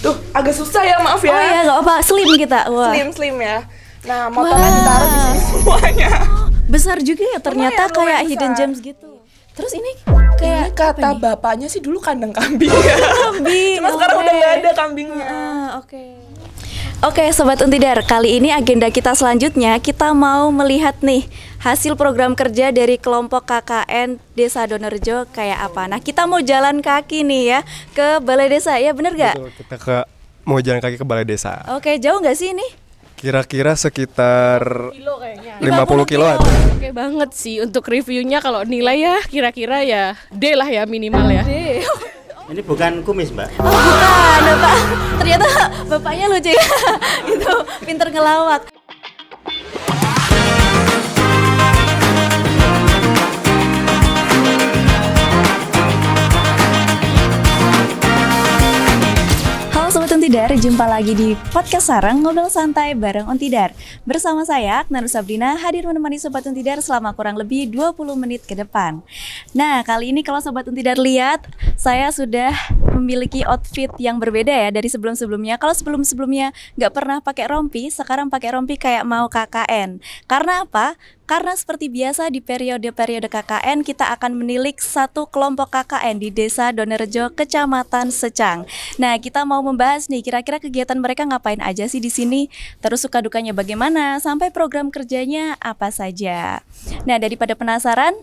Duh, agak susah ya, maaf ya. Oh iya, nggak apa, slim kita. Wah. Slim ya. Nah, motornya ditaruh di sini semuanya. Besar juga ya ternyata, Lumayan kayak besar. hidden gems gitu. Terus ini Ini kayak kata bapaknya sih dulu kandang kambing ya. kambing. Cuma sekarang oke. udah nggak ada kambingnya. Oke, Sobat Untidar, kali ini agenda kita selanjutnya kita mau melihat nih hasil program kerja dari kelompok KKN Desa Donorejo kayak apa. Nah, kita mau jalan kaki nih ya ke Balai Desa, ya bener gak? Betul, kita mau jalan kaki ke balai desa. Oke, jauh gak sih ini? Kira-kira sekitar Kilo kayaknya. 50 kilo ada. Oke banget sih untuk reviewnya, kalau nilai ya kira-kira ya D lah ya minimal ya. Ini bukan kumis, Mbak. Oh bukan, Bapak. Ternyata bapaknya lucu ya. Itu pinter ngelawak. Halo Sobat Untidar, jumpa lagi di Podcast Sarang Ngobrol Santai bareng Untidar. Bersama saya, Aknar Sabrina, hadir menemani Sobat Untidar selama kurang lebih 20 menit ke depan. Nah, kali ini kalau Sobat Untidar lihat, saya sudah memiliki outfit yang berbeda ya dari sebelum-sebelumnya. Kalau sebelum-sebelumnya nggak pernah pakai rompi, sekarang pakai rompi kayak mau KKN. Karena apa? Karena seperti biasa di periode-periode KKN kita akan menilik satu kelompok KKN di Desa Donorejo, Kecamatan Secang. Nah, kita mau membahas nih kira-kira kegiatan mereka ngapain aja sih di sini, terus suka dukanya bagaimana, sampai program kerjanya apa saja. Nah, daripada penasaran,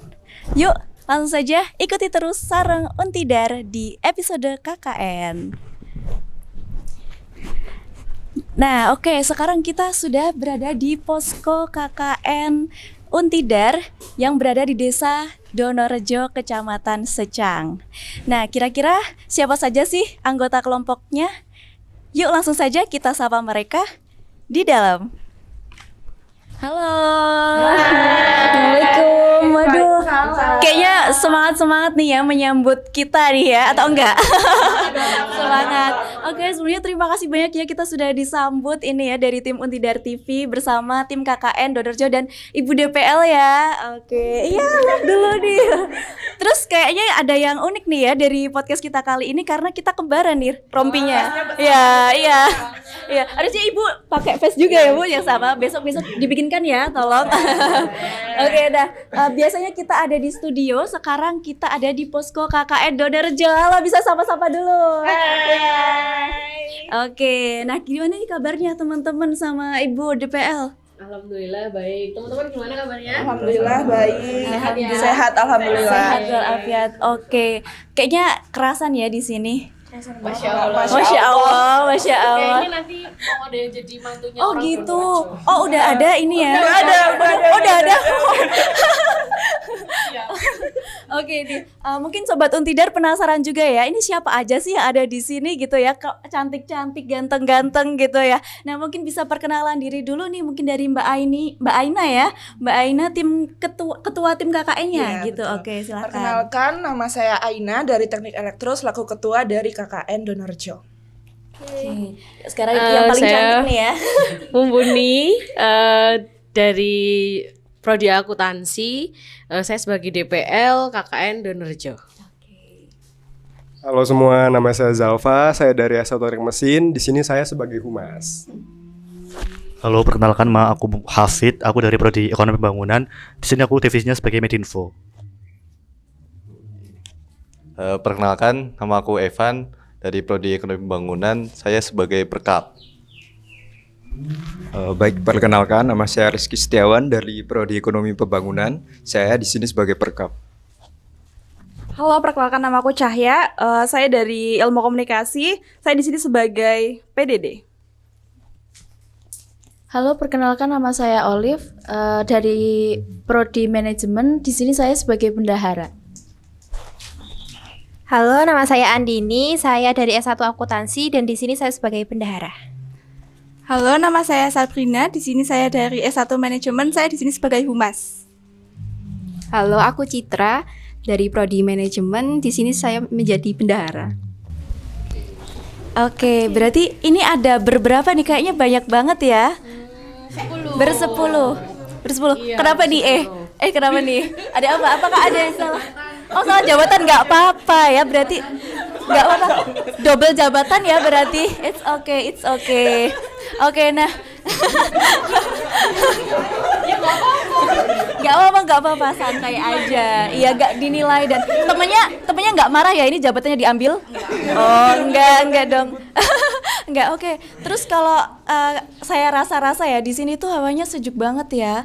yuk langsung saja ikuti terus Sarang Untidar di episode KKN. Nah, oke, sekarang kita sudah berada di posko KKN Untidar yang berada di Desa Donorejo, Kecamatan Secang. Nah, kira-kira siapa saja sih anggota kelompoknya? Yuk langsung saja kita sapa mereka di dalam. Halo. Assalamualaikum. Waduh. Kayaknya semangat-semangat nih ya menyambut kita nih ya, atau enggak? Semangat. Oke, sebelumnya terima kasih banyak ya kita sudah disambut ini ya dari tim Untidar TV bersama tim KKN Donorejo dan Ibu DPL ya. Oke. Iya, lihat dulu nih. Terus kayaknya ada yang unik nih ya dari podcast kita kali ini karena kita kembaran nih rompinya. Iya, iya. Iya, harusnya Ibu pakai face juga ya Bu yang sama. Besok-besok dibikinkan ya, tolong. Oke, dah. Biasanya kita ada di studio, sekarang kita ada di posko KKN Donorejo. Halo, bisa sapa-sapa dulu. Oke, nah gimana nih kabarnya teman-teman sama Ibu DPL? Alhamdulillah baik. Teman-teman gimana kabarnya? Alhamdulillah baik. Alhamdulillah. Sehat alhamdulillah. Sehat walafiat. Oke, kayaknya kerasan ya di sini. Masya Allah. Masya Allah, Masya Allah. Kayaknya nanti mau ada yang jadi mantunya Oh orang gitu. Donorejo. Oh udah ada ini ya. Udah ada. Udah ada. Oke nih, mungkin Sobat Untidar penasaran juga ya. Ini siapa aja sih yang ada di sini gitu ya? Cantik-cantik, ganteng-ganteng gitu ya. Nah mungkin bisa perkenalan diri dulu nih, mungkin dari Mbak Aina ya. Mbak Aina tim ketua tim KKN-nya Iya, gitu. betul. Oke silakan. Perkenalkan, nama saya Aina dari Teknik Elektro selaku ketua dari KKN Donorejo. Oke. Sekarang yang paling saya- cantik nih ya. Mumpuni dari Prodi Akuntansi, saya sebagai DPL KKN Donorejo. Halo semua, nama saya Zalfa, saya dari S1 Teknik Mesin. Di sini saya sebagai humas. Halo, perkenalkan, aku Hafid, aku dari Prodi Ekonomi Pembangunan. Di sini aku divisinya sebagai Medinfo. Perkenalkan, nama aku Evan dari Prodi Ekonomi Pembangunan. Saya sebagai Perkap. Baik, perkenalkan, nama saya Rizky Setiawan dari Prodi Ekonomi Pembangunan. Saya di sini sebagai Perkap. Halo, perkenalkan nama aku Cahya. Saya dari Ilmu Komunikasi. Saya di sini sebagai PDD. Halo, perkenalkan nama saya Olive dari Prodi Manajemen. Di sini saya sebagai bendahara. Halo, nama saya Andini. Saya dari S1 Akuntansi dan di sini saya sebagai bendahara. Halo, nama saya Sabrina. Di sini saya dari S1 Manajemen. Saya di sini sebagai humas. Halo, aku Citra dari Prodi Manajemen. Di sini saya menjadi bendahara. Oke, berarti ini ada berberapa nih? Kayaknya banyak banget ya. Bersepuluh. Iya, Kenapa nih? Kenapa nih? Ada apa? Apakah ada yang salah? Oh, salah jabatan nggak apa-apa ya. Berarti Nggak apa-apa. Double jabatan ya berarti. It's okay. Oke, nah. Nggak apa-apa, santai aja. Iya, nggak dinilai dan temennya nggak marah ya ini jabatannya diambil? Oh, enggak dong. Enggak, oke. Terus kalau saya rasa ya di sini tuh hawanya sejuk banget ya.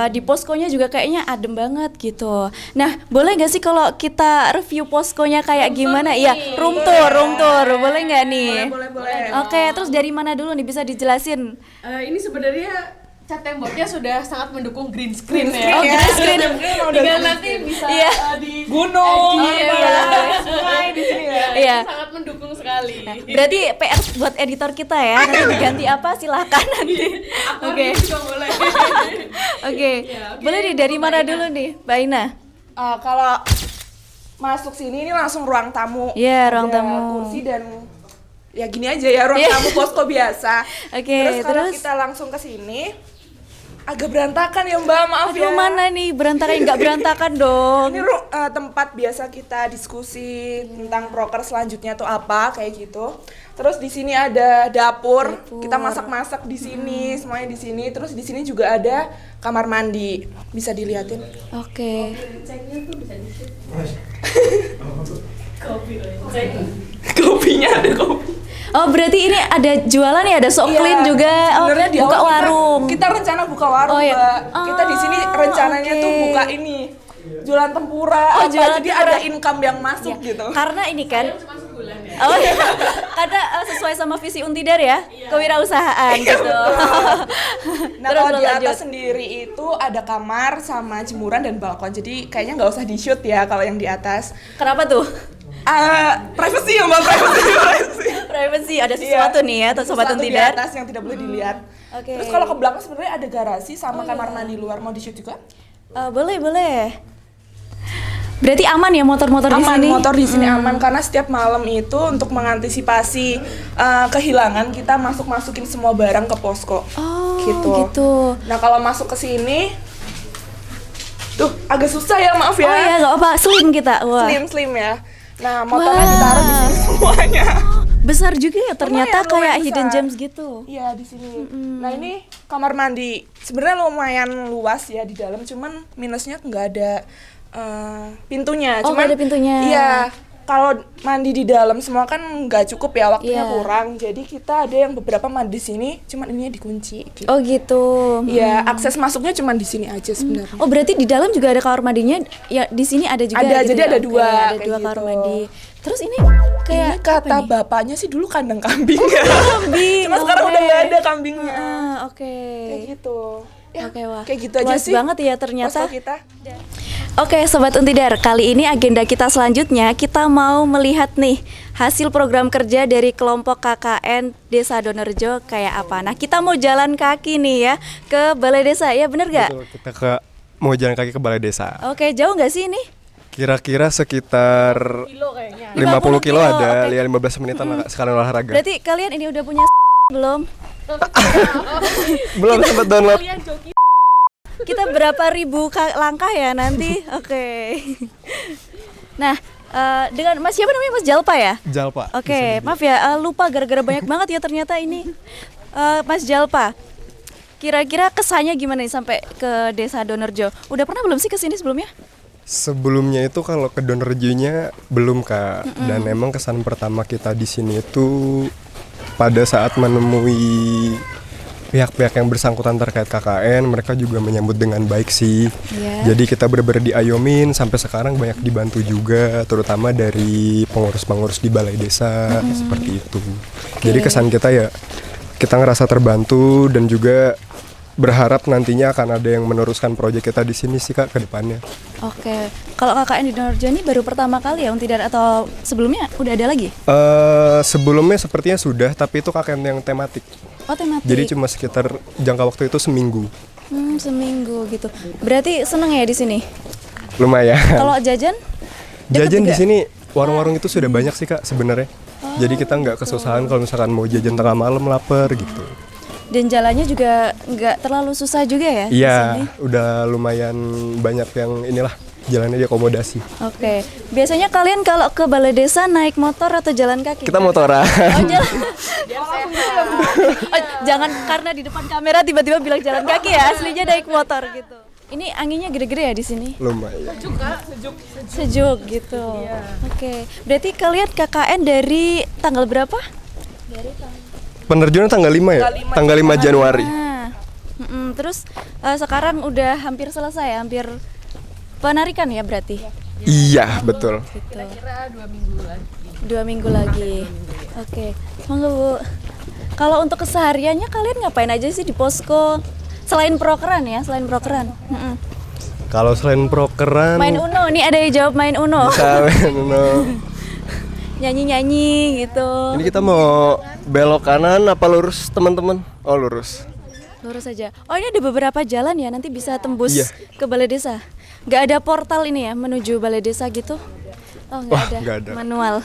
Di poskonya juga kayaknya adem banget gitu. Nah, boleh nggak sih kalau kita review poskonya kayak gimana? Iya, room tour, boleh nggak nih? Boleh. Oke, terus dari mana dulu nih bisa dijelasin? Ini sebenarnya cat temboknya sudah sangat mendukung green screen ya. Oh, green screen. Tinggal nanti bisa di Gunung, sungai di sini ya. Iya. sangat mendukung sekali. Berarti PR buat editor kita ya. Nanti diganti apa silahkan nanti. Oke. Juga boleh. Oke. Boleh nih dari mana dulu nih, Mbak Ina? Kalau masuk sini ini langsung ruang tamu. Iya, ruang Ada tamu. kursi dan ya gini aja ya ruang tamu posko biasa. Oke, Kalau terus? kita langsung ke sini agak berantakan ya Mbak, maaf ya. Aduh, mana nih berantakan? Nggak berantakan dong. Ini tempat biasa kita diskusi tentang proker selanjutnya tuh apa kayak gitu. Terus di sini ada dapur. Kita masak-masak di sini, semuanya di sini. Terus di sini juga ada kamar mandi. Bisa dilihatin. Oke. Kopinya ada kopi. Oh, berarti ini ada jualan ya, ada Soklin Iya, juga. Oh, sebenarnya di buka awal warung. Kita rencana buka warung, Oh, iya. Mbak. Kita di sini rencananya oke. tuh buka ini. Jualan tempura, Oh, apa, jualan jadi tempura. ada income yang masuk gitu. Karena ini kan Oh iya, karena sesuai sama visi Untidar ya, kewirausahaan gitu. Nah, Terus kalau di lanjut. atas sendiri itu ada kamar sama jemuran dan balkon. Jadi kayaknya nggak usah di-shoot ya kalau yang di atas. Kenapa tuh? Privacy ya Mbak, privacy. Privacy, ada sesuatu nih ya, atau sobat Sesuatu di Untidar. atas yang tidak boleh dilihat. Oke. Terus kalau ke belakang sebenarnya ada garasi sama kamar mandi luar, mau di-shoot juga? Boleh. Berarti aman ya motor-motor di Aman, sini? motor di sini aman karena setiap malam itu untuk mengantisipasi kehilangan kita masukin semua barang ke posko. Oh, gitu. Nah, kalau masuk ke sini tuh agak susah ya, maaf ya. Oh iya, nggak apa, slim kita. Wah. Slim ya. Nah, motornya ditaruh di sini semuanya. Besar juga ya ternyata, Lumayan kayak besar. hidden gems gitu. Iya, di sini. Nah, ini kamar mandi. Sebenarnya lumayan luas ya di dalam, cuman minusnya nggak ada pintunya. Oh, Cuman nggak ada pintunya. Iya. Kalau mandi di dalam semua kan nggak cukup ya, waktunya Iya. kurang. Jadi kita ada yang beberapa mandi di sini, cuman ininya dikunci. Gitu. Oh gitu. Iya, akses masuknya cuman di sini aja sebenarnya. Oh, berarti di dalam juga ada kamar mandinya. Ya, di sini ada juga. Ada, gitu jadi ya? ada Oke, dua, ada kayak dua kamar gitu. mandi. Terus ini kayak Ini kata apa nih? bapaknya sih dulu kandang kambing. Kambing. Cuma sekarang oke. udah nggak ada kambingnya. Oke. Kayak gitu. Ya, Oke, wah. kayak gitu aja Luas sih. banget ya ternyata. Posko kita. Oke, Sobat Untidar, kali ini agenda kita selanjutnya kita mau melihat nih hasil program kerja dari kelompok KKN Desa Donorjo kayak apa. Nah, kita mau jalan kaki nih ya ke Balai Desa, ya bener gak? Betul, kita mau jalan kaki ke balai desa. Oke, jauh nggak sih ini? Kira-kira sekitar 50 kilo ada, oke. ya 15 menitan lah, Kak, sekalian olahraga. Berarti kalian ini udah punya belum? Belum sempat download. Kita berapa ribu langkah ya nanti? Oke. Nah, dengan Mas siapa namanya, Mas Jalpa ya? Jalpa. Oke, maaf ya, lupa gara-gara banyak banget ya ternyata ini. Mas Jalpa, kira-kira kesannya gimana nih sampai ke Desa Donorjo? Udah pernah belum sih ke sini sebelumnya? Sebelumnya itu kalau ke Donorjonya belum, Kak. Dan emang kesan pertama kita di sini itu pada saat menemui pihak-pihak yang bersangkutan terkait KKN, mereka juga menyambut dengan baik sih. Iya. Jadi kita benar-benar diayomin, sampai sekarang banyak dibantu juga, terutama dari pengurus-pengurus di balai desa, seperti itu. Jadi kesan kita ya, kita ngerasa terbantu dan juga berharap nantinya akan ada yang meneruskan proyek kita di sini sih, Kak, ke depannya. Oke, kalau KKN di Donorjo ini baru pertama kali ya, tidak, atau sebelumnya udah ada lagi? Sebelumnya sepertinya sudah, tapi itu KKN yang tematik. Oh, tematik. Jadi cuma sekitar jangka waktu itu seminggu. Seminggu gitu. Berarti seneng ya di sini? Lumayan. Kalau jajan? Deket Jajan di juga? sini warung-warung itu sudah banyak sih, Kak, sebenarnya. Jadi kita nggak kesusahan kalau misalkan mau jajan tengah malam lapar gitu. Dan jalannya juga nggak terlalu susah juga ya? di Iya, sini? udah lumayan banyak yang inilah jalannya diakomodasi. Oke. Biasanya kalian kalau ke balai desa naik motor atau jalan kaki? Kita motoran. Oh, jalan. Oh, jangan karena di depan kamera tiba-tiba bilang jalan kaki ya, aslinya naik motor gitu. Ini anginnya gede-gede ya di sini? Lumayan. Sejuk gitu. Oke. Berarti kalian KKN dari tanggal berapa? Penerjunan tanggal 5 ya? Tanggal 5 Januari. Nah, terus sekarang udah hampir selesai, hampir penarikan ya berarti? Iya, betul. Kira-kira 2 minggu lagi. Oke, monggo Bu. Kalau untuk kesehariannya kalian ngapain aja sih di posko? Selain prokeran ya, selain prokeran. Kalau selain prokeran, Main Uno, nih ada yang jawab main Uno. bisa main Uno. Nyanyi-nyanyi gitu. Ini kita mau belok kanan apa lurus teman-teman? Oh lurus. Lurus aja. Oh ini ada beberapa jalan ya, nanti bisa tembus Iya. ke balai desa. Nggak ada portal ini ya menuju balai desa gitu? Oh nggak Wah, ada. nggak ada. Manual.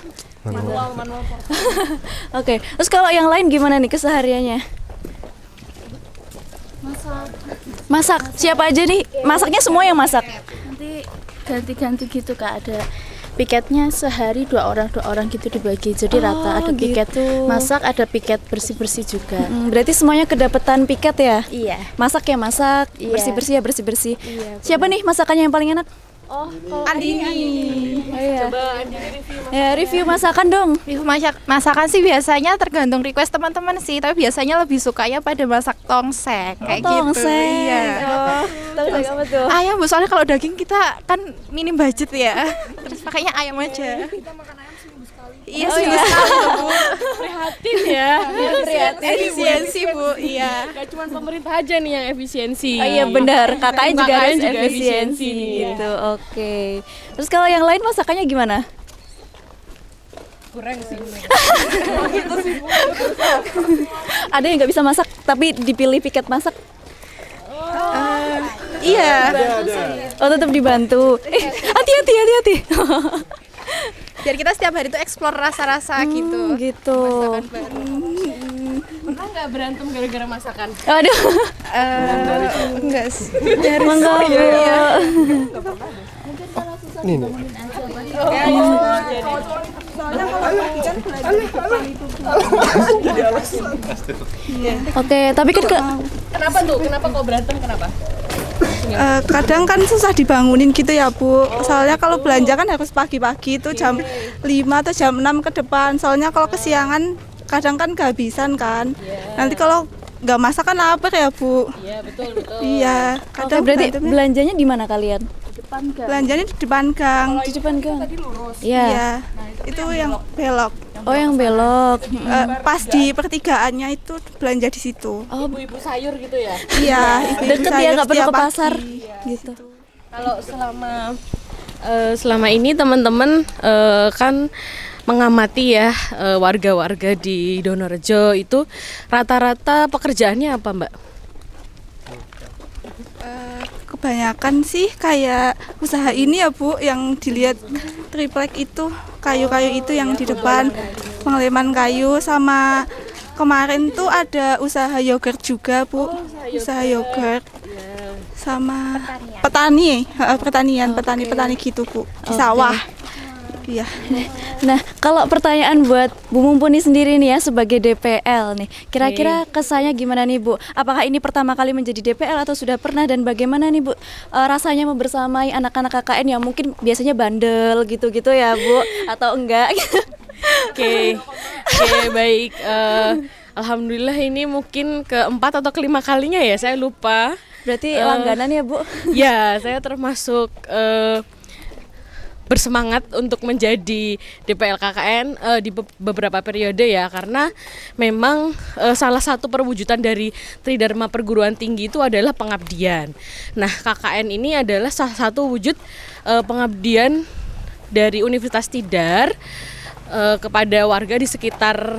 Oke. Terus kalau yang lain gimana nih kesehariannya? Masak. Siapa aja nih? Masaknya semua yang masak. Nanti ganti-ganti gitu Kak, ada piketnya sehari 2 orang gitu dibagi. Jadi rata, ada piket gitu. masak, ada piket bersih-bersih juga. Berarti semuanya kedapetan piket ya? Iya. Masak ya masak, Iya. bersih-bersih ya bersih-bersih. Iya, Siapa nih masakannya yang paling enak? Andini. Oh, iya. Ya, review masakan dong. Masakan sih biasanya tergantung request teman-teman sih, tapi biasanya lebih sukanya pada masak tongseng kayak gitu. Tongseng. Iya. Oh, tongseng apa tuh? Ayam Bu, soalnya kalau daging kita kan minim budget ya. Terus pakainya ayam aja. Iya, seminggu sekali Bu. Prihatin ya. Efisiensi Bu, iya. Gak cuma pemerintah aja nih yang efisiensi. Oh iya benar, KKN juga KKN harus juga efisiensi efisiensi. gitu. Oke. Terus kalau yang lain masakannya gimana? Kurang sih. Ada yang nggak bisa masak tapi dipilih piket masak? Iya. Oh tetap dibantu. Hati-hati. Biar kita setiap hari tuh explore rasa-rasa gitu. Gitu. Masakan baru. Pernah nggak berantem gara-gara masakan? Aduh. Enggak sih. Monggo Bu. Ini nih. Oke, tapi kan Kenapa tuh? Kenapa kok berantem? Kenapa? Kadang kan susah dibangunin gitu ya Bu. Soalnya kalau belanja kan harus pagi-pagi itu jam 5 atau jam 6 ke depan. Soalnya kalau kesiangan kadang kan kehabisan kan. Nanti kalau nggak masak kan lapar ya Bu. Iya betul. Iya, Oke, kadang berarti berantemnya- belanjanya di mana kalian? belanjanya di depan gang. Di depan gang. Iya. Iya. Itu yang belok. Oh, yang belok. Pas di pertigaannya itu belanja di situ. Oh, Ibu-ibu sayur gitu ya. Iya, ibu-ibu deket ya, sayur nggak perlu setiap ke pasar pagi. gitu. Kalau selama ini teman-teman kan mengamati ya warga-warga di Donorejo itu rata-rata pekerjaannya apa Mbak? Kebanyakan sih kayak usaha ini ya Bu, yang dilihat triplek itu, kayu-kayu itu yang di depan, pengeleman kayu, sama kemarin tuh ada usaha yogurt juga Bu, usaha yogurt, sama petani gitu Bu, di sawah. Iya. Nah, kalau pertanyaan buat Bu Mumpuni sendiri nih ya sebagai DPL nih, kira-kira kesannya gimana nih Bu? Apakah ini pertama kali menjadi DPL atau sudah pernah, dan bagaimana nih Bu rasanya membersamai anak-anak KKN yang mungkin biasanya bandel gitu-gitu ya Bu, atau enggak? Oke, baik. Alhamdulillah ini mungkin keempat atau kelima kalinya ya, saya lupa. Berarti langganan ya Bu? Ya, saya termasuk bersemangat untuk menjadi DPL KKN di beberapa periode ya, karena memang salah satu perwujudan dari Tridharma Perguruan Tinggi itu adalah pengabdian. Nah, KKN ini adalah salah satu wujud pengabdian dari Universitas Tidar kepada warga di sekitar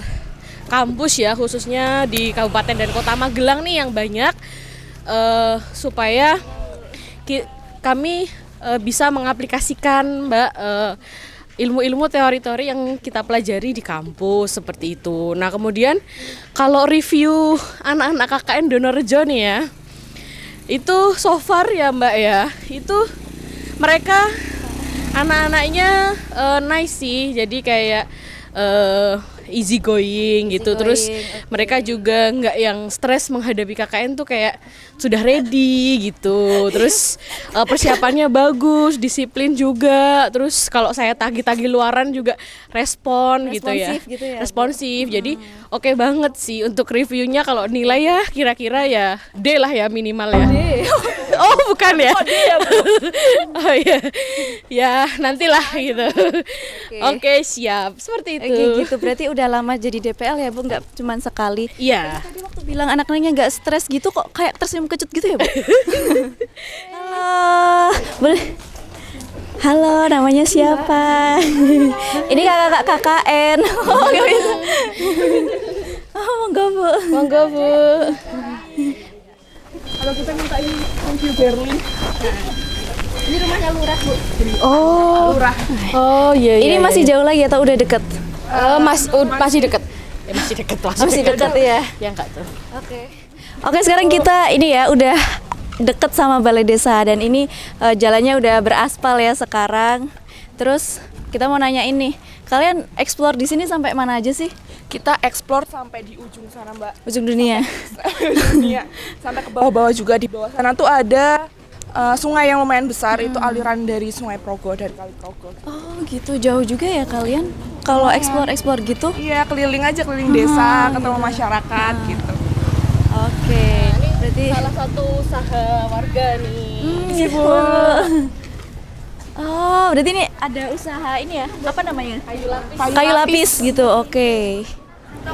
kampus ya, khususnya di Kabupaten dan Kota Magelang nih yang banyak, supaya kami bisa mengaplikasikan Mbak ilmu-ilmu teori-teori yang kita pelajari di kampus seperti itu. Nah kemudian kalau review anak-anak KKN Donorejo nih ya, itu so far ya Mbak ya, itu mereka anak-anaknya nice sih, jadi kayak easy going gitu. Terus mereka juga nggak yang stres menghadapi KKN tuh, kayak sudah ready gitu. Terus persiapannya bagus, disiplin juga. Terus kalau saya tagih-tagih luaran juga responsif gitu ya. Responsif. Jadi oke banget sih untuk reviewnya. Kalau nilai ya kira-kira ya D lah ya minimal ya. Oh bukan ya? Oh iya. Ya nantilah gitu. Oke, siap. Seperti itu. Kayak gitu, berarti udah lama jadi DPL ya Bu, nggak cuma sekali. Iya. Tadi waktu bilang anak-anaknya nggak stres gitu, kok kayak tersenyum kecut gitu ya Bu? Halo, boleh? Halo, namanya siapa? Ini kakak KKN. Oh, nggak bisa. Oh, monggo Bu. Monggo Bu. Kalau kita minta ini thank you Berlin. Ini rumahnya lurah, Bu. Oh, Oh iya. ini masih jauh lagi atau udah deket? Masih deket. Ya, masih deket lah. Masih deket ya. Ya enggak tuh. Oke, sekarang kita ini ya udah deket sama balai desa dan ini jalannya udah beraspal ya sekarang. Terus kita mau nanya ini, kalian explore di sini sampai mana aja sih? Kita explore sampai di ujung sana, Mbak. Ujung dunia. Dunia. Sampai ke bawah-bawah juga. Di bawah sana tuh ada sungai yang lumayan besar, itu aliran dari Sungai Progo, dari Kali Progo. Oh gitu, jauh juga ya kalian kalau explore gitu? Iya, keliling aja, keliling desa, ketemu masyarakat gitu. Oke, berarti Salah satu usaha warga nih. Ibu. Oh, berarti ini ada usaha ini ya? Apa namanya? Kayu lapis gitu. Oke.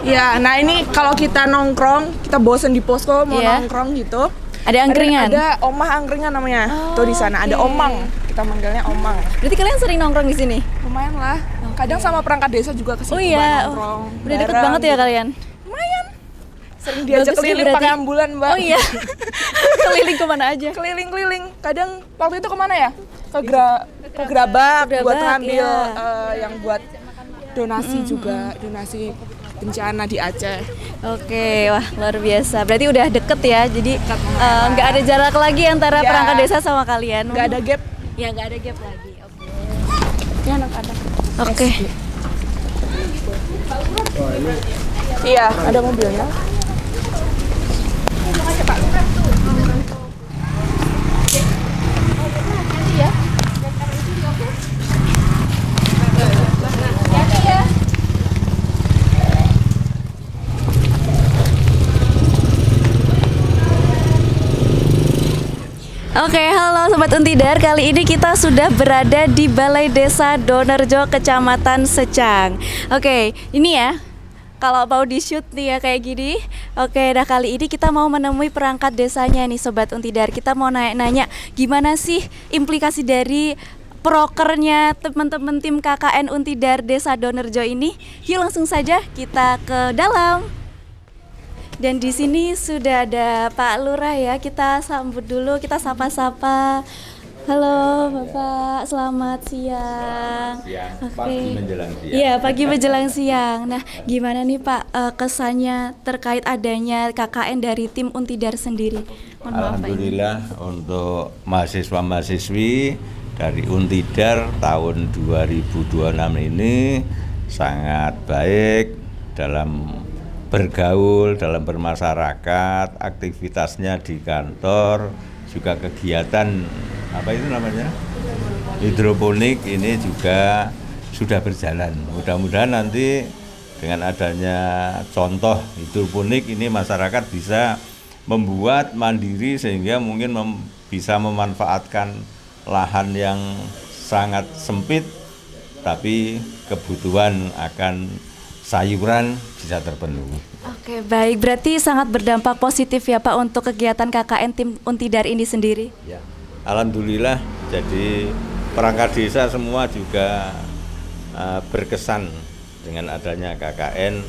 Ya, nah ini kalau kita nongkrong, kita bosen di posko mau Iya. nongkrong gitu. Ada angkringan. Ada omah angkringan namanya. Tuh di sana ada omang. Kita manggilnya omang. Berarti kalian sering nongkrong di sini? Lumayan lah. Kadang sama perangkat desa juga ke situ Oh iya. nongkrong. Udah deket bareng banget ya gitu. kalian? Lumayan. Sering diajak Bagus ya keliling berarti. pakai ambulan, Mbak. Oh iya. Keliling kemana aja? Keliling-keliling. Kadang waktu itu kemana ya? Ke Gerabak buat Gerabak, ngambil iya. yang buat donasi juga, donasi bencana di Aceh. Oke, wah luar biasa. Berarti udah deket ya, jadi nggak ada jarak lagi antara Ya. perangkat desa sama kalian. Nggak ada gap. Ya nggak ada gap lagi. Oke. Ya anak-anak. Oke. Iya, ada mobilnya. Oke, halo Sobat Untidar. Kali ini kita sudah berada di Balai Desa Donerjo, Kecamatan Secang. Oke, ini ya. Kalau mau di-shoot nih ya kayak gini. Oke, nah kali ini kita mau menemui perangkat desanya nih Sobat Untidar. Kita mau nanya-nanya gimana sih implikasi dari prokernya teman-teman tim KKN Untidar Desa Donerjo ini. Yuk langsung saja kita ke dalam. Dan di sini sudah ada Pak Lurah ya. Kita sambut dulu, kita sapa-sapa. Halo Bapak, selamat siang. Pagi menjelang siang. Iya, pagi menjelang siang. Nah, gimana nih Pak kesannya terkait adanya KKN dari tim Untidar sendiri? Mohon maaf, Pak. Alhamdulillah untuk mahasiswa-mahasiswi dari Untidar tahun 2026 ini sangat baik dalam bergaul, dalam bermasyarakat, aktivitasnya di kantor, juga kegiatan apa itu namanya hidroponik ini juga sudah berjalan. Mudah-mudahan nanti dengan adanya contoh hidroponik ini masyarakat bisa membuat mandiri sehingga mungkin bisa memanfaatkan lahan yang sangat sempit tapi kebutuhan akan sayuran bisa terpenuhi. Oke, baik. Berarti sangat berdampak positif ya Pak untuk kegiatan KKN tim Untidar ini sendiri. Ya. Alhamdulillah, jadi perangkat desa semua juga berkesan dengan adanya KKN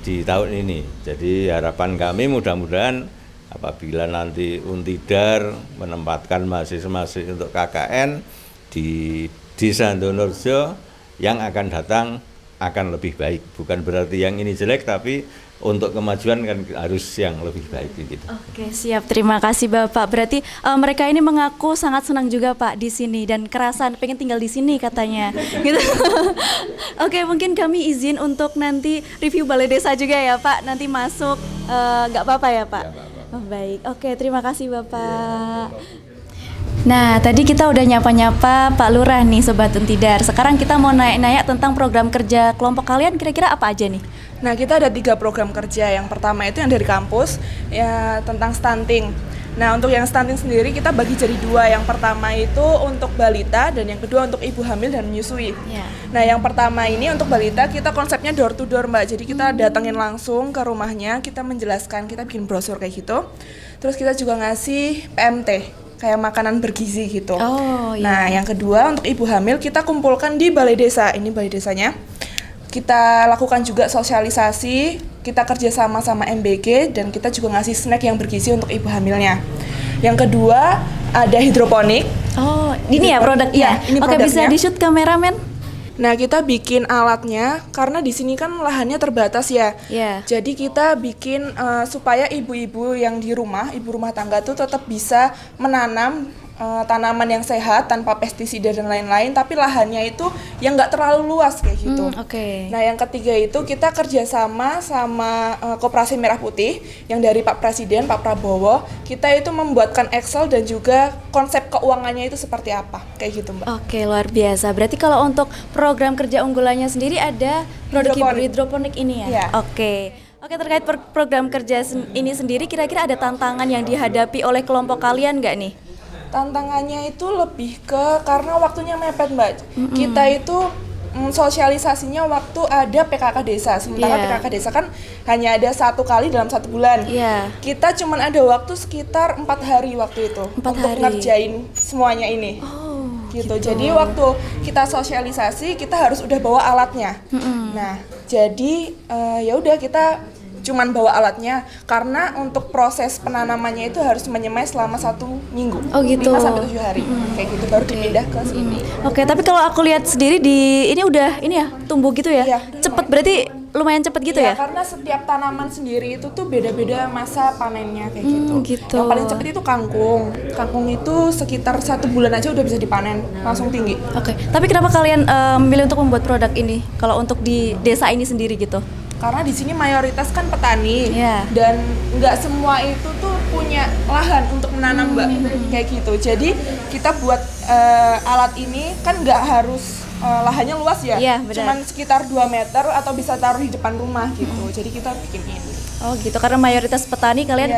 di tahun ini. Jadi harapan kami mudah-mudahan apabila nanti Untidar menempatkan mahasiswa-mahasiswa untuk KKN di Desa Donerjo yang akan datang akan lebih baik. Bukan berarti yang ini jelek, tapi untuk kemajuan kan harus yang lebih baik gitu. Oke, siap. Terima kasih Bapak. Berarti mereka ini mengaku sangat senang juga Pak di sini dan kerasan pengen tinggal di sini katanya. Gitu. Oke, mungkin kami izin untuk nanti review balai desa juga ya Pak. Nanti masuk nggak apa-apa ya Pak? Oh, baik. Oke, terima kasih Bapak. Nah, tadi kita udah nyapa-nyapa Pak Lurah nih Sobat Untidar. Sekarang kita mau nanya-nanya tentang program kerja kelompok kalian kira-kira apa aja nih? Nah, kita ada 3 program kerja. Yang pertama itu yang dari kampus, ya tentang stunting. Nah, untuk yang stunting sendiri kita bagi jadi 2. Yang pertama itu untuk balita dan yang kedua untuk ibu hamil dan menyusui. Nah, yang pertama ini untuk balita kita konsepnya door to door Mbak. Jadi kita datengin langsung ke rumahnya, kita menjelaskan, kita bikin brosur kayak gitu. Terus kita juga ngasih PMT, kayak makanan bergizi gitu. Nah, yang kedua untuk ibu hamil kita kumpulkan di balai desa. Ini balai desanya. Kita lakukan juga sosialisasi, kita kerjasama sama MBG dan kita juga ngasih snack yang bergizi untuk ibu hamilnya. Yang kedua ada hidroponik. Oh, ini ya produknya? Ya, ini Oke, produknya. bisa di-shoot kameramen? Nah, kita bikin alatnya karena di sini kan lahannya terbatas ya. Jadi kita bikin supaya ibu-ibu yang di rumah, ibu rumah tangga tuh tetap bisa menanam tanaman yang sehat tanpa pestisida dan lain-lain, tapi lahannya itu yang nggak terlalu luas kayak gitu. Nah, yang ketiga itu kita kerjasama sama Koperasi Merah Putih yang dari Pak Presiden, Pak Prabowo. Kita itu membuatkan Excel dan juga konsep keuangannya itu seperti apa, kayak gitu Mbak. Oke, luar biasa. Berarti kalau untuk program kerja unggulannya sendiri ada produk hidroponik ini ya? Oke, terkait program kerja ini sendiri kira-kira ada tantangan yang dihadapi oleh kelompok kalian nggak nih? Tantangannya itu lebih ke karena waktunya mepet Mbak. Kita itu sosialisasinya waktu ada PKK desa. Sementara PKK desa kan hanya ada 1 kali dalam 1 bulan. Kita cuman ada waktu sekitar 4 hari waktu itu untuk ngerjain semuanya ini. Gitu. Jadi waktu kita sosialisasi kita harus udah bawa alatnya. Nah, jadi ya udah kita cuman bawa alatnya karena untuk proses penanamannya itu harus menyemai selama 1 minggu. 5-7 hari. Kayak gitu baru dipindah ke sini. Oke, tapi kalau aku lihat sendiri ini udah ini ya tumbuh gitu ya. Cepet berarti lumayan cepet gitu ya? Karena setiap tanaman sendiri itu tuh beda-beda masa panennya kayak gitu. Gitu. Yang paling cepet itu kangkung. Kangkung itu sekitar 1 bulan aja udah bisa dipanen, langsung tinggi. Oke, tapi kenapa kalian memilih untuk membuat produk ini kalau untuk di desa ini sendiri gitu? Karena di sini mayoritas kan petani dan nggak semua itu tuh punya lahan untuk menanam Mbak, kayak gitu. Jadi kita buat alat ini kan nggak harus lahannya luas ya, cuman sekitar 2 meter atau bisa taruh di depan rumah gitu. Jadi kita bikin ini. Oh gitu, karena mayoritas petani kalian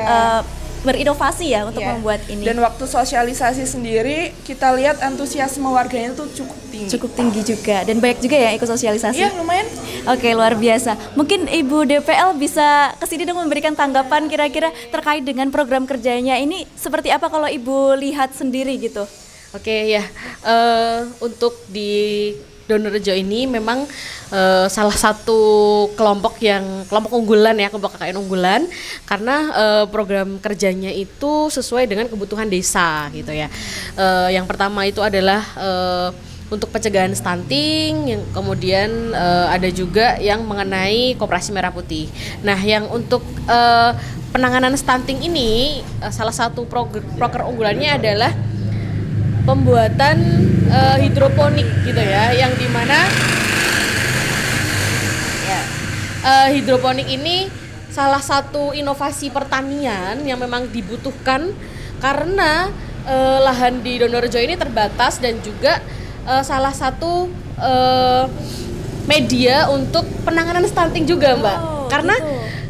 berinovasi ya untuk membuat ini. Dan waktu sosialisasi sendiri kita lihat antusiasme warganya itu cukup tinggi. Cukup tinggi juga dan banyak juga ya ikut sosialisasi. Iya, lumayan. Oke, luar biasa. Mungkin Ibu DPL bisa kesini dong memberikan tanggapan kira-kira terkait dengan program kerjanya ini seperti apa kalau Ibu lihat sendiri gitu. Oke ya, untuk di Donorejo ini memang salah satu kelompok unggulan ya, kelompok KKN unggulan karena program kerjanya itu sesuai dengan kebutuhan desa gitu ya. Yang pertama itu adalah untuk pencegahan stunting, yang kemudian ada juga yang mengenai Koperasi Merah Putih. Nah, yang untuk penanganan stunting ini salah satu proker unggulannya adalah pembuatan hidroponik gitu ya, yang dimana hidroponik ini salah satu inovasi pertanian yang memang dibutuhkan karena lahan di Donorejo ini terbatas dan juga salah satu media untuk penanganan stunting juga Mbak. Karena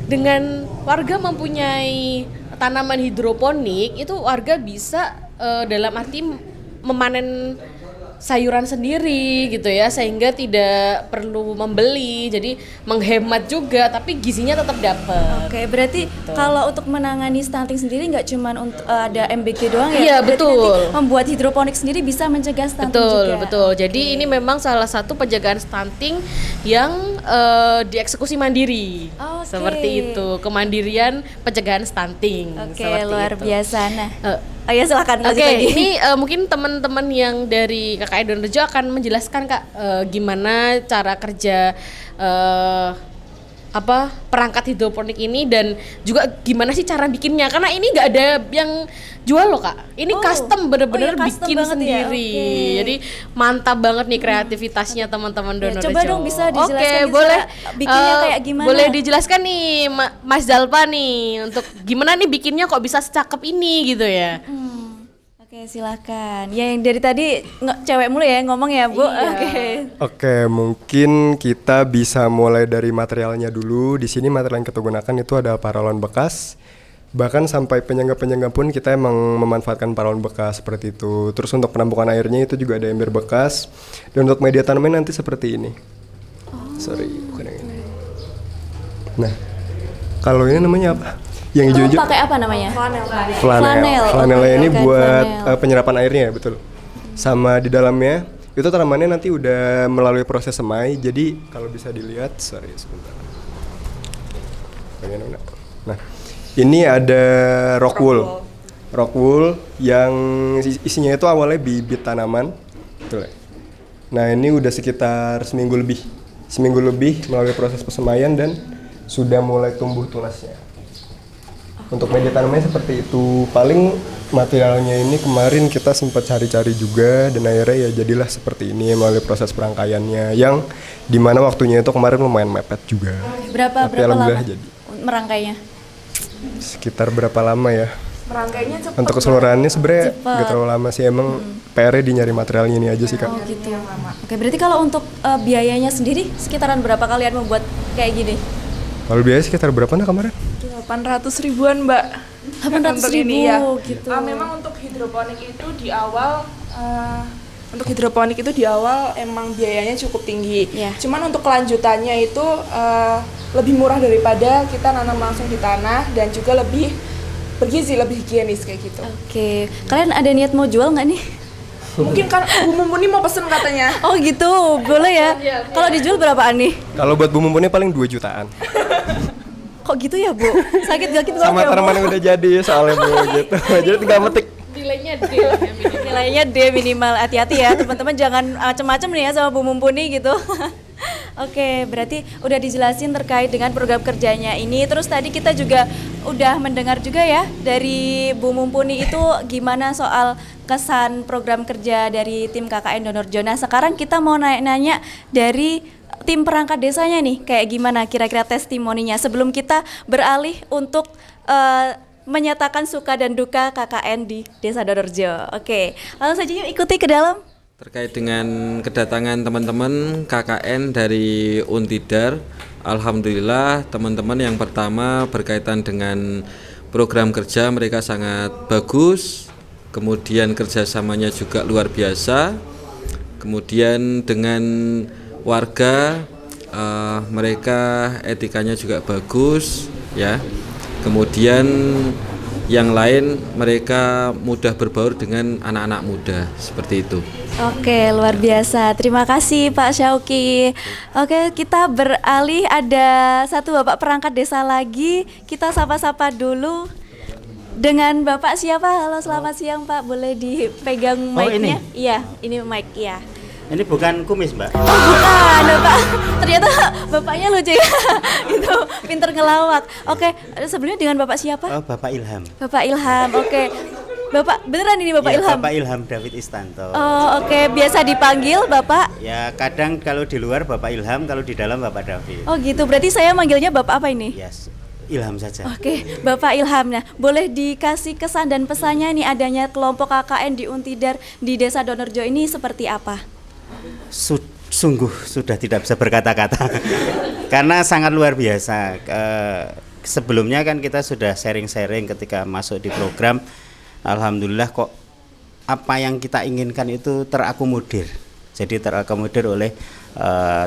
dengan warga mempunyai tanaman hidroponik itu warga bisa dalam arti memanen sayuran sendiri gitu ya, sehingga tidak perlu membeli, jadi menghemat juga tapi gizinya tetap dapat. Oke, berarti gitu. Kalau untuk menangani stunting sendiri nggak cuma untuk ada MBG doang ya? Iya, betul. Membuat hidroponik sendiri bisa mencegah stunting juga. Betul. Jadi ini memang salah satu pencegahan stunting yang dieksekusi mandiri. Seperti itu, kemandirian pencegahan stunting. Oke, luar biasa. Nah, Oh ya silakan Oke, lanjut lagi. ini mungkin teman-teman yang dari KKN Donorjo akan menjelaskan Kak gimana cara kerja perangkat hidroponik ini dan juga gimana sih cara bikinnya, karena ini nggak ada yang jual loh Kak, ini custom bener-bener custom bikin banget ya, sendiri. oke. Jadi mantap banget nih kreativitasnya teman-teman Ya, Donorjo. coba dong bisa dijelaskan Oke, gitu, boleh bikinnya kayak gimana? Boleh dijelaskan nih Mas Zalpa nih untuk gimana nih bikinnya kok bisa secakep ini gitu ya. Oke silakan. Ya yang dari tadi cewek mulu ya ngomong ya Bu. Oke, mungkin kita bisa mulai dari materialnya dulu. Di sini material yang kita gunakan itu ada paralon bekas. Bahkan sampai penyangga-penyangga pun kita emang memanfaatkan paralon bekas seperti itu. Terus untuk penampungan airnya itu juga ada ember bekas. Dan untuk media tanamnya nanti seperti ini. Sorry, bukan yang ini. Nah, kalau ini namanya apa? Yang Itu hijau-hijau pakai apa namanya? flanel. Flanelnya ini Oke, buat flanel. penyerapan airnya ya, betul. Sama di dalamnya itu tanamannya nanti udah melalui proses semai. Jadi kalau bisa dilihat, sorry sebentar. Bagian mana? Nah, ini ada rock wool. Rock wool yang isinya itu awalnya bibit tanaman. Betul ya? Nah, ini udah sekitar seminggu lebih melalui proses persemaian dan sudah mulai tumbuh tunasnya. Untuk media tanamnya seperti itu. Paling materialnya ini kemarin kita sempat cari-cari juga dan akhirnya ya jadilah seperti ini melalui proses perangkaiannya yang dimana waktunya itu kemarin lumayan mepet juga. Berapa Tapi alhamdulillah lama jadi. merangkainya? Sekitar berapa lama ya? Merangkainya cepet. Untuk keseluruhannya sebenarnya Cepet. gak terlalu lama sih, emang PR-nya di nyari materialnya ini aja sih Kak. Oh gitu. Oke berarti kalau untuk biayanya sendiri sekitaran berapa kalian membuat kayak gini? Kalau biaya sekitar berapa nah kemarin? 800 ribuan Mbak. 800 Untuk ribu ini, ya. gitu. Memang untuk hidroponik itu di awal emang biayanya cukup tinggi. Iya. Cuman untuk kelanjutannya itu lebih murah daripada kita nanam langsung di tanah dan juga lebih bergizi, lebih higienis kayak gitu. Oke, kalian ada niat mau jual nggak nih? Mungkin kan Bu Mumpuni mau pesen katanya. Oh gitu, boleh ya. Kalau dijual berapaan nih? Kalau buat Bu Mumpuni paling 2 jutaan. Kok gitu ya Bu? Sakit Sama tanaman yang udah jadi soalnya Bu gitu. Jadi tinggal metik. Nilainya D. Nilainya D minimal. Hati-hati ya teman-teman, jangan macem-macem nih ya sama Bu Mumpuni gitu. Oke, berarti udah dijelasin terkait dengan program kerjanya ini. Terus tadi kita juga udah mendengar juga ya dari Bu Mumpuni itu gimana soal kesan program kerja dari tim KKN Donorjo. Nah sekarang kita mau nanya dari tim perangkat desanya nih, kayak gimana kira-kira testimoninya sebelum kita beralih untuk menyatakan suka dan duka KKN di Desa Donorjo. Oke, langsung saja yuk ikuti ke dalam. Terkait dengan kedatangan teman-teman KKN dari Untidar, alhamdulillah teman-teman yang pertama berkaitan dengan program kerja mereka sangat bagus, kemudian kerjasamanya juga luar biasa, kemudian dengan warga mereka etikanya juga bagus ya, kemudian yang lain mereka mudah berbaur dengan anak-anak muda seperti itu. Oke, luar biasa. Terima kasih Pak Syauki. Oke, kita beralih, ada satu Bapak perangkat desa lagi. Kita sapa-sapa dulu dengan Bapak siapa? Halo, selamat siang Pak. Boleh dipegang mic-nya? Iya, ini mic ya. Ini bukan kumis, Mbak. Oh, bukan, Bapak. Ternyata bapaknya lucu ya. Itu pinter ngelawak. Oke, sebelumnya dengan Bapak siapa? Oh, Bapak Ilham. Bapak Ilham. Oke. Bapak beneran ini Bapak Ya, Ilham? Bapak Ilham David Istanto. Oh, oke. Biasa dipanggil Bapak? Ya, kadang kalau di luar Bapak Ilham, kalau di dalam Bapak David. Oh, gitu. Berarti saya manggilnya Bapak apa ini? Yes, Ilham saja. Oke, Bapak Ilham. Nah, boleh dikasih kesan dan pesannya nih adanya kelompok KKN di Untidar di Desa Donorjo ini seperti apa? Sungguh sudah tidak bisa berkata-kata. Karena sangat luar biasa. Sebelumnya kan kita sudah sharing-sharing ketika masuk di program. Alhamdulillah kok apa yang kita inginkan itu terakomodir. Jadi terakomodir oleh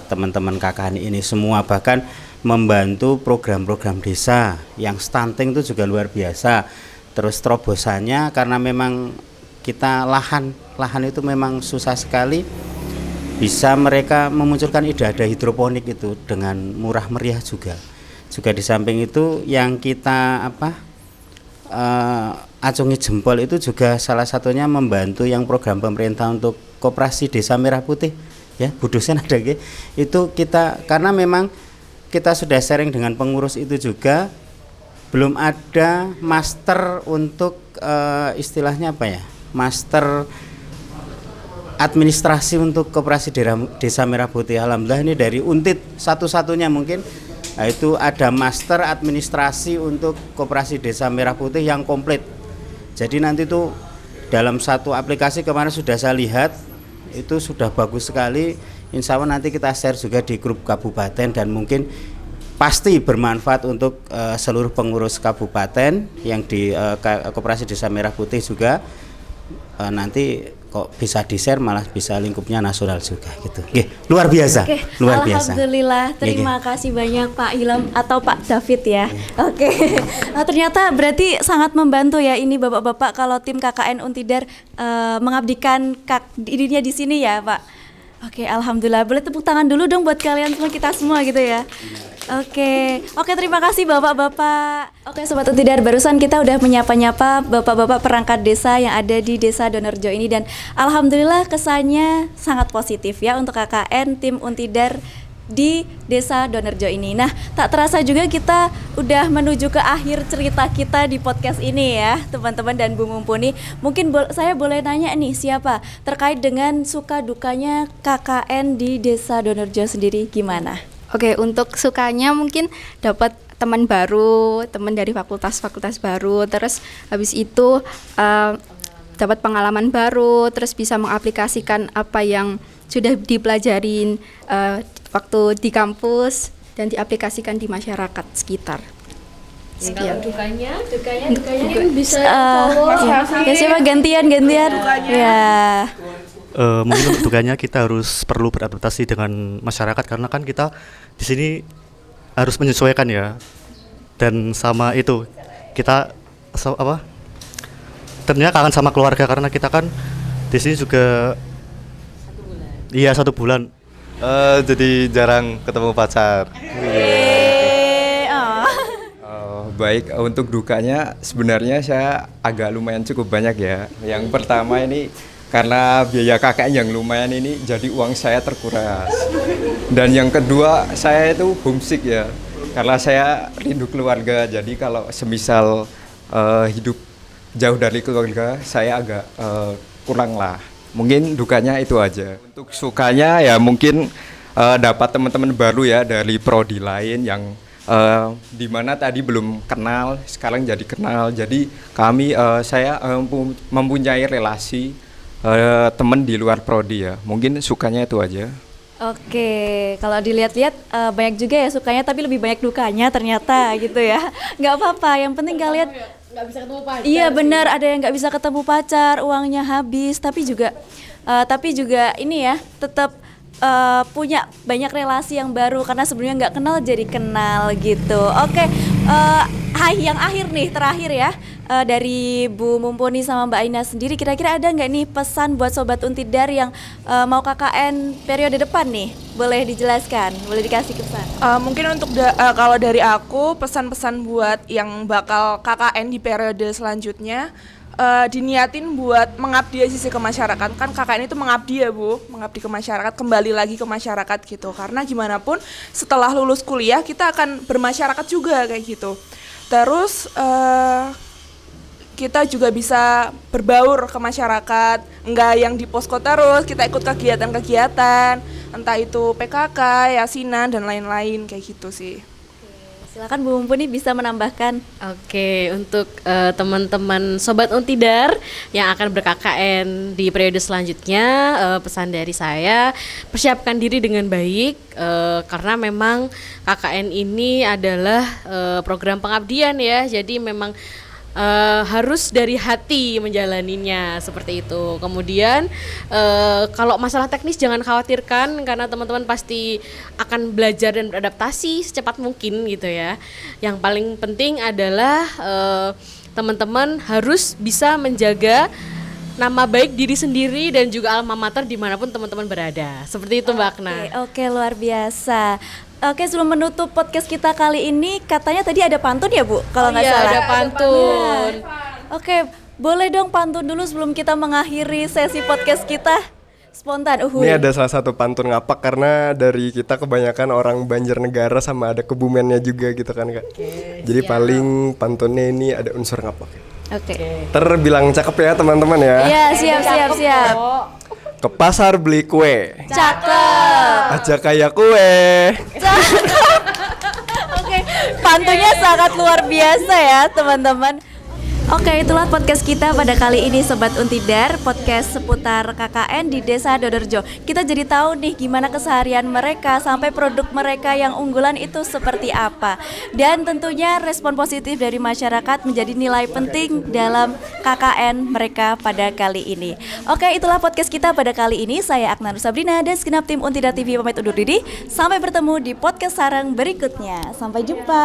teman-teman KKN ini semua, bahkan membantu program-program desa yang stunting itu juga luar biasa. Terus terobosannya karena memang kita lahan itu memang susah sekali, bisa mereka memunculkan ide ada hidroponik itu dengan murah meriah juga di samping itu yang kita acungi jempol itu juga salah satunya membantu yang program pemerintah untuk koperasi Desa Merah Putih ya, Bu dosen ada nggih? Itu kita karena memang kita sudah sharing dengan pengurus itu juga belum ada master untuk istilahnya apa ya? Master administrasi untuk koperasi Desa Merah Putih. Alhamdulillah ini dari Untit satu-satunya mungkin. Nah, itu ada master administrasi untuk koperasi Desa Merah Putih yang komplit. Jadi nanti tuh dalam satu aplikasi kemarin sudah saya lihat itu sudah bagus sekali. Insya Allah nanti kita share juga di grup kabupaten dan mungkin pasti bermanfaat untuk seluruh pengurus kabupaten yang di koperasi Desa Merah Putih juga. Nanti kok bisa di-share malah bisa lingkupnya nasional juga gitu. Oke, luar biasa. Oke, luar biasa. Alhamdulillah, terima kasih banyak Pak Ilham atau Pak David ya. Oke. Ternyata berarti sangat membantu ya ini Bapak-bapak kalau tim KKN Untidar mengabdikan dirinya di sini ya, Pak. Oke, alhamdulillah. Boleh tepuk tangan dulu dong buat kalian semua, kita semua gitu ya. Oke, terima kasih Bapak-bapak. Oke Sobat Untidar, barusan kita udah menyapa-nyapa Bapak-bapak perangkat desa yang ada di Desa Donorjo ini dan alhamdulillah kesannya sangat positif ya untuk KKN tim Untidar di Desa Donorjo ini. Nah, tak terasa juga kita udah menuju ke akhir cerita kita di podcast ini ya, teman-teman dan Bu Mumpuni. Mungkin saya boleh nanya nih siapa terkait dengan suka dukanya KKN di Desa Donorjo sendiri gimana? Oke, untuk sukanya mungkin dapat teman baru, teman dari fakultas-fakultas baru, terus habis itu dapat pengalaman baru, terus bisa mengaplikasikan apa yang sudah dipelajarin waktu di kampus dan diaplikasikan di masyarakat sekitar. Kalau dukanya ini bisa ya siapa gantian ya. Mungkin untuk dukanya kita perlu beradaptasi dengan masyarakat karena kan kita di sini harus menyesuaikan ya, dan sama itu kita ternyata kangen sama keluarga karena kita kan di sini juga 1 bulan. Jadi jarang ketemu pacar. Baik, untuk dukanya sebenarnya saya agak lumayan cukup banyak ya. Yang pertama ini karena biaya KKN yang lumayan ini jadi uang saya terkuras. Dan yang kedua saya itu homesick ya, karena saya rindu keluarga. Jadi kalau semisal hidup jauh dari keluarga saya agak kurang lah. Mungkin dukanya itu aja. Untuk sukanya ya mungkin dapat teman-teman baru ya dari prodi lain yang dimana tadi belum kenal, sekarang jadi kenal. Jadi saya mempunyai relasi teman di luar prodi ya. Mungkin sukanya itu aja. Oke, kalau dilihat-lihat banyak juga ya sukanya, tapi lebih banyak dukanya ternyata gitu ya. Nggak apa-apa, yang penting kalian nggak bisa ketemu pacar. Iya benar, ada yang nggak bisa ketemu pacar, uangnya habis, tapi juga ini ya tetap punya banyak relasi yang baru karena sebelumnya nggak kenal jadi kenal gitu. Oke, yang terakhir ya dari Bu Mumpuni sama Mbak Aina sendiri, kira-kira ada nggak nih pesan buat Sobat Untidar yang mau KKN periode depan nih? Boleh dijelaskan, boleh dikasih pesan? Mungkin untuk kalau dari aku pesan-pesan buat yang bakal KKN di periode selanjutnya, diniatin buat mengabdi sisi ke masyarakat. Kan KKN itu mengabdi ya Bu, mengabdi ke masyarakat, kembali lagi ke masyarakat gitu. Karena gimana pun setelah lulus kuliah kita akan bermasyarakat juga kayak gitu. Terus kita juga bisa berbaur ke masyarakat, enggak yang di posko terus, kita ikut kegiatan-kegiatan, entah itu PKK, yasinan, dan lain-lain kayak gitu sih. Silakan Bu Mumpuni bisa menambahkan. Oke, untuk teman-teman Sobat Untidar yang akan ber-KKN di periode selanjutnya, pesan dari saya, persiapkan diri dengan baik, karena memang KKN ini adalah program pengabdian ya, jadi memang harus dari hati menjalaninya seperti itu. Kemudian kalau masalah teknis jangan khawatirkan karena teman-teman pasti akan belajar dan beradaptasi secepat mungkin gitu ya. Yang paling penting adalah teman-teman harus bisa menjaga nama baik diri sendiri dan juga alma mater dimanapun teman-teman berada. Seperti itu Mbak Akna. Oke, luar biasa. Oke, sebelum menutup podcast kita kali ini, katanya tadi ada pantun ya Bu? Kalau nggak salah. Ada pantun. Oke, Boleh dong pantun dulu sebelum kita mengakhiri sesi podcast kita. Spontan, Ini ada salah satu pantun ngapak karena dari kita kebanyakan orang Banjarnegara sama ada Kebumennya juga gitu kan Kak. Jadi paling pantunnya ini ada unsur ngapak. Oke. Terbilang cakep ya teman-teman ya. Iya, siap. Ke pasar beli kue, Cakep. aja kayak kue. Oke, pantunnya sangat luar biasa ya teman-teman. Oke, itulah podcast kita pada kali ini Sobat Untidar, podcast seputar KKN di Desa Dodorejo. Kita jadi tahu nih gimana keseharian mereka sampai produk mereka yang unggulan itu seperti apa. Dan tentunya respon positif dari masyarakat menjadi nilai penting dalam KKN mereka pada kali ini. Oke, itulah podcast kita pada kali ini. Saya Akna Nur Sabrina dan segenap tim Untidar TV pamit undur diri. Sampai bertemu di podcast sarang berikutnya. Sampai jumpa.